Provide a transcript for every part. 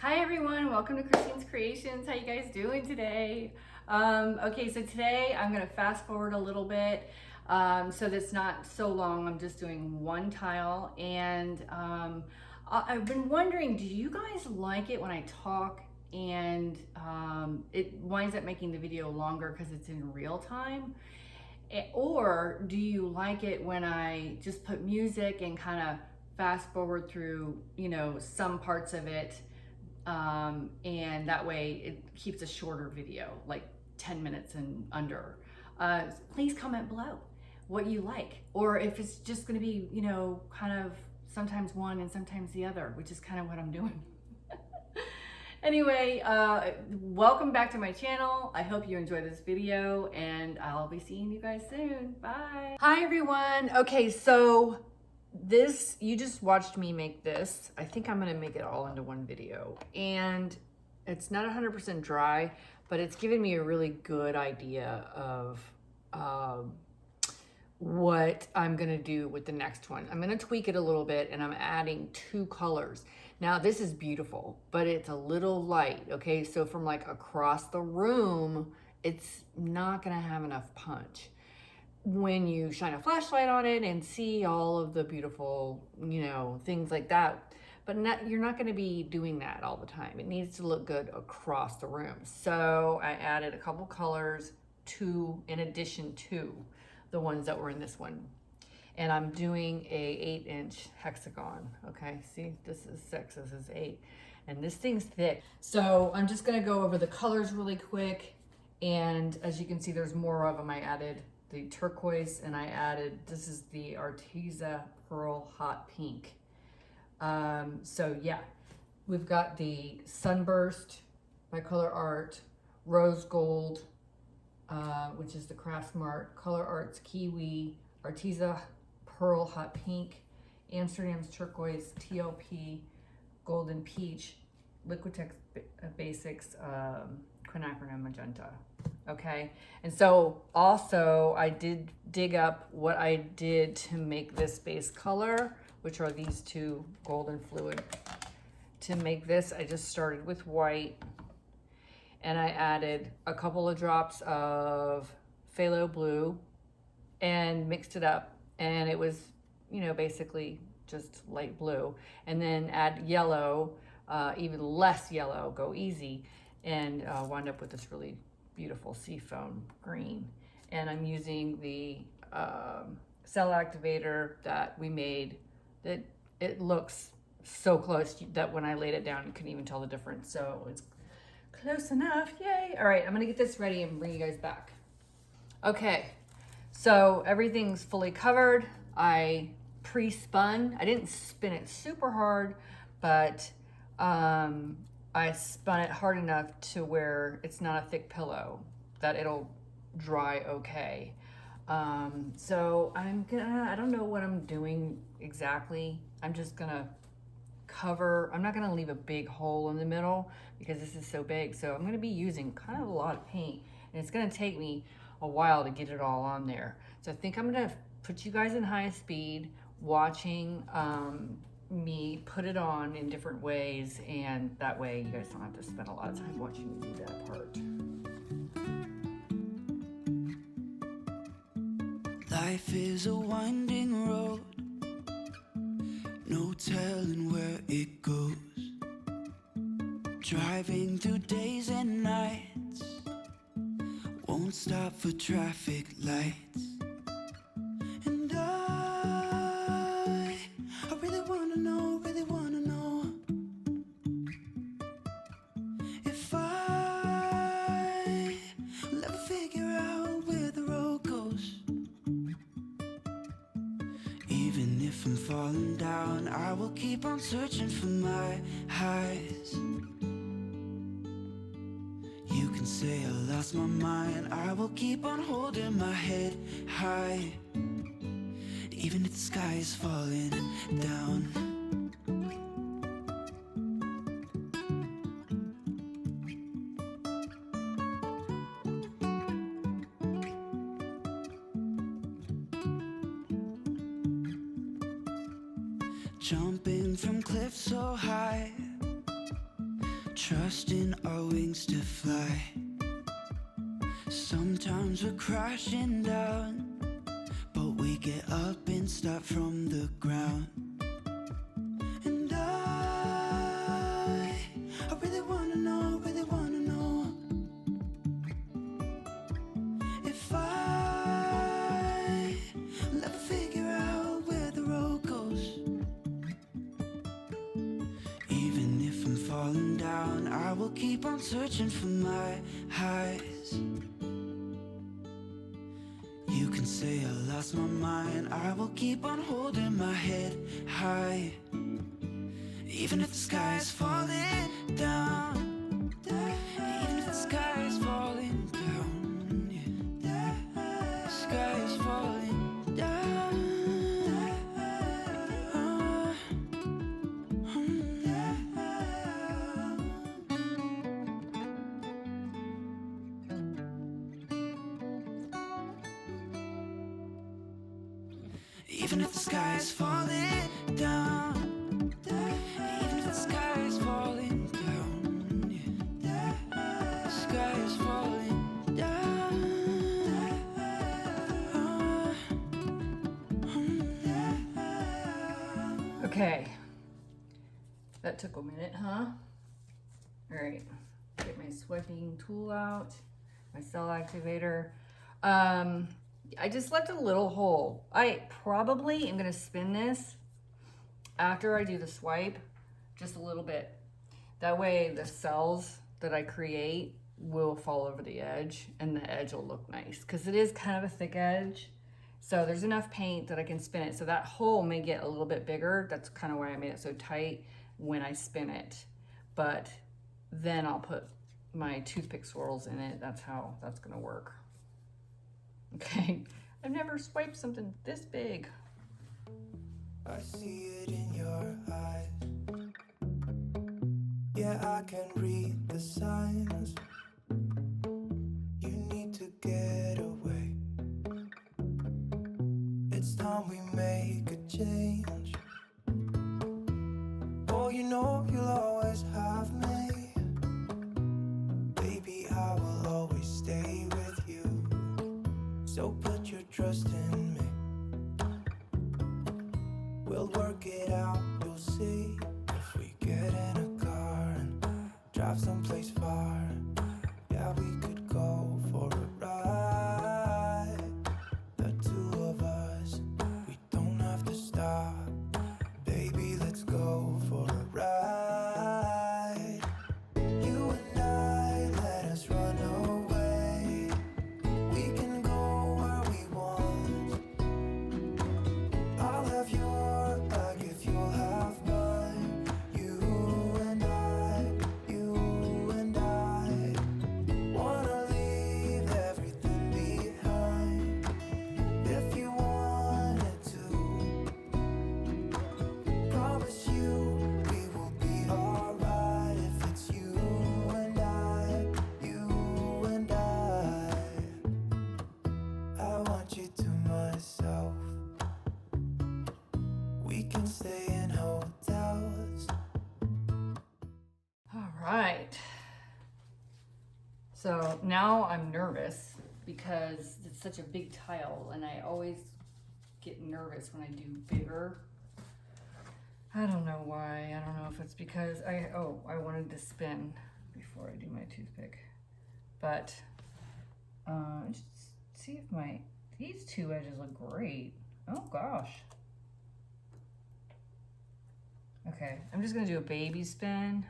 Hi everyone, welcome to Christine's Creations. How you guys doing today? Okay, so today I'm gonna fast forward a little bit so that's not so long. I'm just doing one tile, and I've been wondering, do you guys like it when I talk and it winds up making the video longer because it's in real time? Or do you like it when I just put music and kind of fast forward through, some parts of it? And that way it keeps a shorter video, like 10 minutes and under. Please comment below what you like, or if it's just going to be, kind of sometimes one and sometimes the other, which is kind of what I'm doing. Anyway, welcome back to my channel. I hope you enjoyed this video, and I'll be seeing you guys soon. Bye. Hi everyone. Okay, so you just watched me make this. I think I'm gonna make it all into one video, and it's not 100% dry, but it's given me a really good idea of what I'm gonna do with the next one. I'm gonna tweak it a little bit, and I'm adding 2 colors. Now this is beautiful, but it's a little light, okay? So from like across the room, it's not gonna have enough punch. When you shine a flashlight on it and see all of the beautiful, things like that, but you're not going to be doing that all the time. It needs to look good across the room. So I added a couple colors in addition to the ones that were in this one. And I'm doing a 8-inch hexagon. Okay, see, this is 6, this is 8, and this thing's thick. So I'm just going to go over the colors really quick. And as you can see, there's more of them. I added the turquoise, and I added, this is the Arteza Pearl Hot Pink. So yeah, we've got the Sunburst by Color Art, Rose Gold, which is the Craftsmart, Color Arts Kiwi, Arteza Pearl Hot Pink, Amsterdam's Turquoise, TLP, Golden Peach, Liquitex Basics, Quinacridone Magenta. Okay, and so also I did dig up what I did to make this base color, which are these 2 golden fluid. To make this, I just started with white, and I added a couple of drops of phthalo blue and mixed it up, and it was, basically just light blue. And then add yellow, even less yellow, go easy, and wind up with this really beautiful Seafoam green. And I'm using the cell activator that we made. That it looks so close that when I laid it down, you couldn't even tell the difference. So it's close enough, yay. All right, I'm gonna get this ready and bring you guys back. Okay, so everything's fully covered. I pre-spun. I didn't spin it super hard, but I spun it hard enough to where it's not a thick pillow, that it'll dry okay. So I don't know what I'm doing exactly. I'm just gonna cover, I'm not gonna leave a big hole in the middle because this is so big. So I'm gonna be using kind of a lot of paint, and it's gonna take me a while to get it all on there. So I think I'm gonna put you guys in high speed, watching me put it on in different ways, and that way you guys don't have to spend a lot of time watching me do that part. Life is a winding road, no telling where it goes. Driving through days and nights, won't stop for traffic lights. And I really wanna know if I will ever figure out where the road goes. Even if I'm falling down, I will keep on searching for my highs. You can say I lost my mind, I will keep on holding my head high, even if the sky is falling down. Jumping from cliffs so high, trusting our wings to fly. Sometimes we're crashing down, but we get up and start from the ground. And I really wanna know, if I will ever figure out where the road goes. Even if I'm falling down, I will keep on searching for my highs. You can say I lost my mind, I will keep on holding my head high. Even if the sky is falling down, even if the sky is falling down, yeah. The sky is falling down. Even if the sky is falling down, even if the sky is falling down, yeah. The sky is falling down. Okay, that took a minute, huh? All right, get my swiping tool out, my cell activator. I just left a little hole. I probably am gonna spin this after I do the swipe, just a little bit. That way the cells that I create will fall over the edge and the edge will look nice, because it is kind of a thick edge. So there's enough paint that I can spin it. So that hole may get a little bit bigger. That's kind of why I made it so tight when I spin it. But then I'll put my toothpick swirls in it. That's how that's gonna work. Okay, I've never swiped something this big. I see it in your eyes. Yeah, I can read the signs. You need to get away. It's time we make a change. Oh, you know you'll always have me. Baby, I will always stay with you. So put your trust in me. We'll work it out, you'll see. If we get in a car and drive someplace far, yeah, we could go for a ride. The two of us, we don't have to stop. Baby, let's go for a ride. You and I, let us run away. We can go where we want. I'll have your back if you'll have mine. You and I wanna leave everything behind. If you wanted to, promise you we will be alright. If it's you and I want you to myself. We can stay in hotels. All right. So now I'm nervous because it's such a big tile and I always get nervous when I do bigger. I don't know why. I don't know if it's because I wanted to spin before I do my toothpick. But just see if these two edges look great. Oh gosh. Okay, I'm just gonna do a baby spin.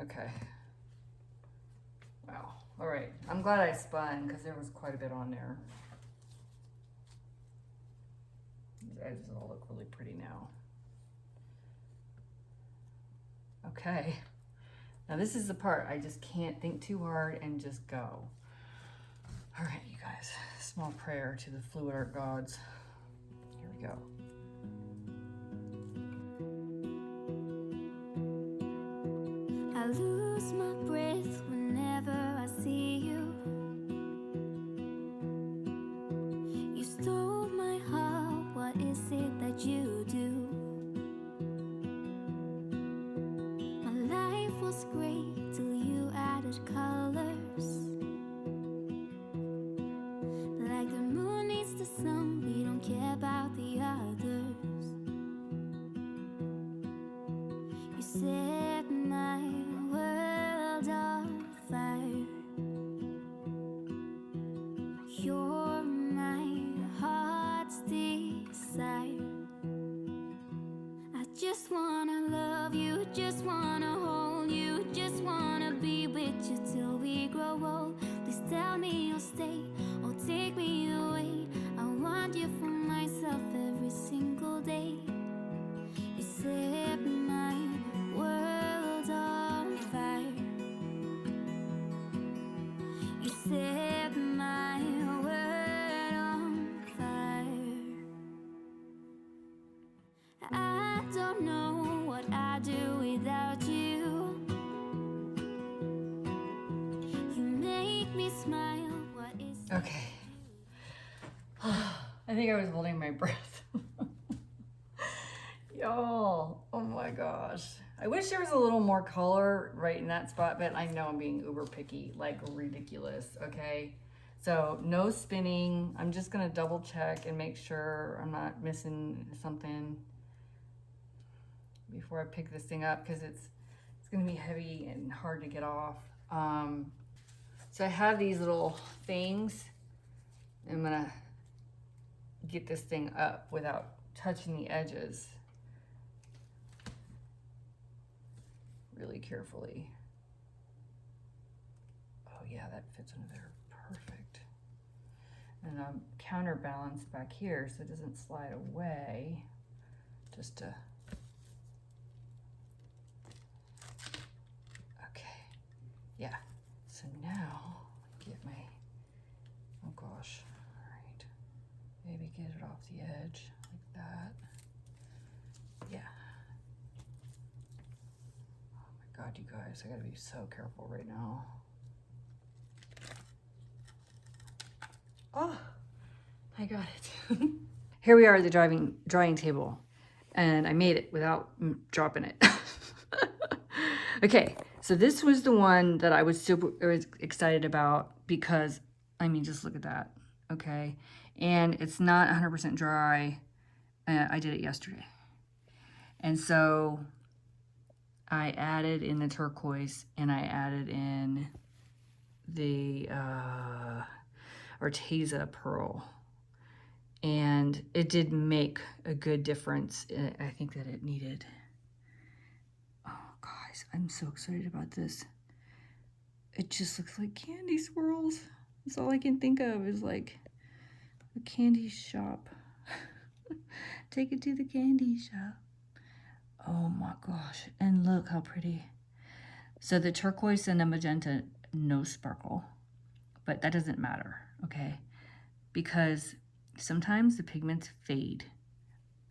Okay. Wow. All right. I'm glad I spun because there was quite a bit on there. These edges all look really pretty now. Okay. Now this is the part I just can't think too hard and just go. All right, you guys. Small prayer to the fluidart gods. Here we go. I lose my breath whenever I see you. set my world on fire. You're my heart's desire. I just wanna love you, just wanna hold you, just wanna be with you till we grow old. Please tell me you'll stay or take me away. I want you for myself every single day. You set my world on fire. You set my world on fire. I don't know what I'd do without you. You make me smile. What is Okay. I think I was holding my breath. Y'all, oh my gosh. I wish there was a little more color right in that spot, but I know I'm being uber picky, like ridiculous, okay? So no spinning. I'm just gonna double check and make sure I'm not missing something before I pick this thing up, because it's gonna be heavy and hard to get off. So I have these little things. I'm gonna get this thing up without touching the edges really carefully. Oh yeah, that fits under there perfect. And I'm counterbalanced back here so it doesn't slide away. Just to, okay, yeah. So now get my, oh gosh, all right. Maybe get it off the edge like that. Yeah. Oh my God, you guys, I gotta be so careful right now. Oh, I got it. Here we are at the drying table, and I made it without dropping it. Okay, so this was the one that I was super excited about because, I mean, just look at that, okay? And it's not 100% dry. I did it yesterday. And so I added in the turquoise and I added in the Arteza pearl. And it did make a good difference. I think that it needed. Oh, guys, I'm so excited about this. It just looks like candy swirls. That's all I can think of is like a candy shop. Take it to the candy shop. Oh my gosh, and look how pretty. So the turquoise and the magenta, no sparkle, but that doesn't matter, okay? Because sometimes the pigments fade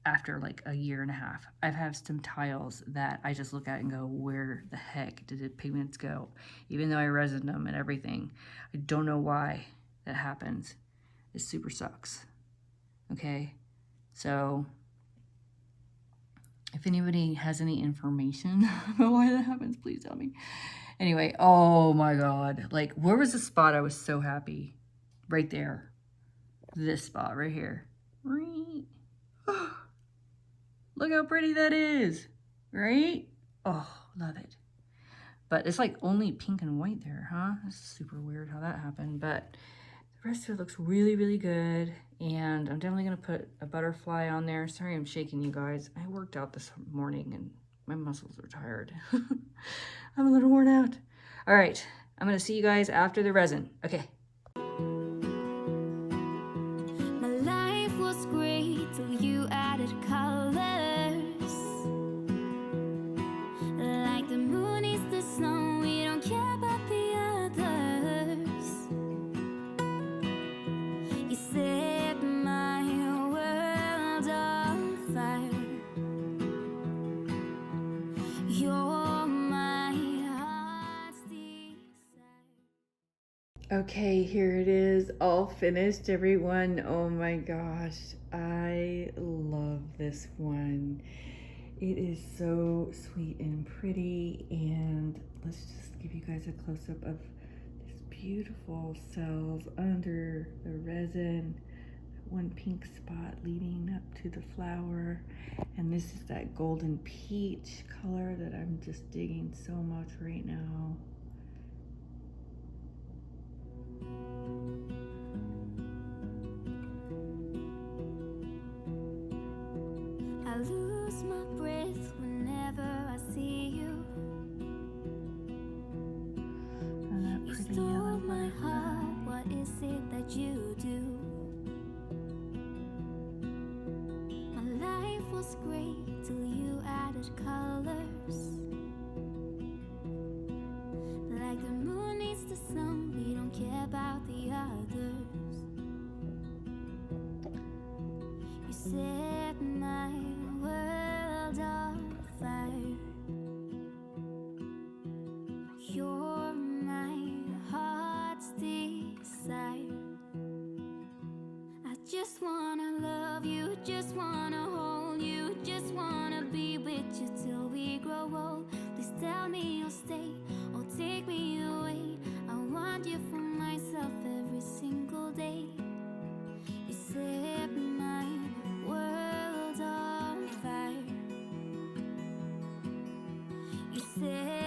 after like a year and a half. I've had some tiles that I just look at and go, where the heck did the pigments go? Even though I resined them and everything. I don't know why that happens. It super sucks, okay? So if anybody has any information about why that happens, please tell me. Anyway, oh my God. Like, where was the spot I was so happy? Right there. This spot right here. Look how pretty that is, right? Oh, love it. But it's like only pink and white there, huh? That's super weird how that happened, but the rest of it looks really, really good. And I'm definitely gonna put a butterfly on there. Sorry I'm shaking, you guys. I worked out this morning and my muscles are tired. I'm a little worn out. All right, I'm gonna see you guys after the resin. Okay. my life was great till you added colors. Like the moon is the snow, we don't care about the others. You set my world on fire. You're my heart's desire. Okay, here it is, all finished, everyone. Oh my gosh, I love this one. It is so sweet and pretty, and let's just give you guys a close-up of these beautiful cells under the resin. one pink spot leading up to the flower. And this is that golden peach color that I'm just digging so much right now. I lose my breath whenever I see you. And that You pretty stole yellow my butterfly. heart, what is it that you do? My life was great till you added colors. Like the moon needs the sun, we don't care about the others. You set my world on fire. You're my heart's desire. I just wanna love you, just wanna hold you, just wanna be with you till we grow old. Please tell me you'll stay or take me away. I want you for myself every single day. You set my world on fire. You set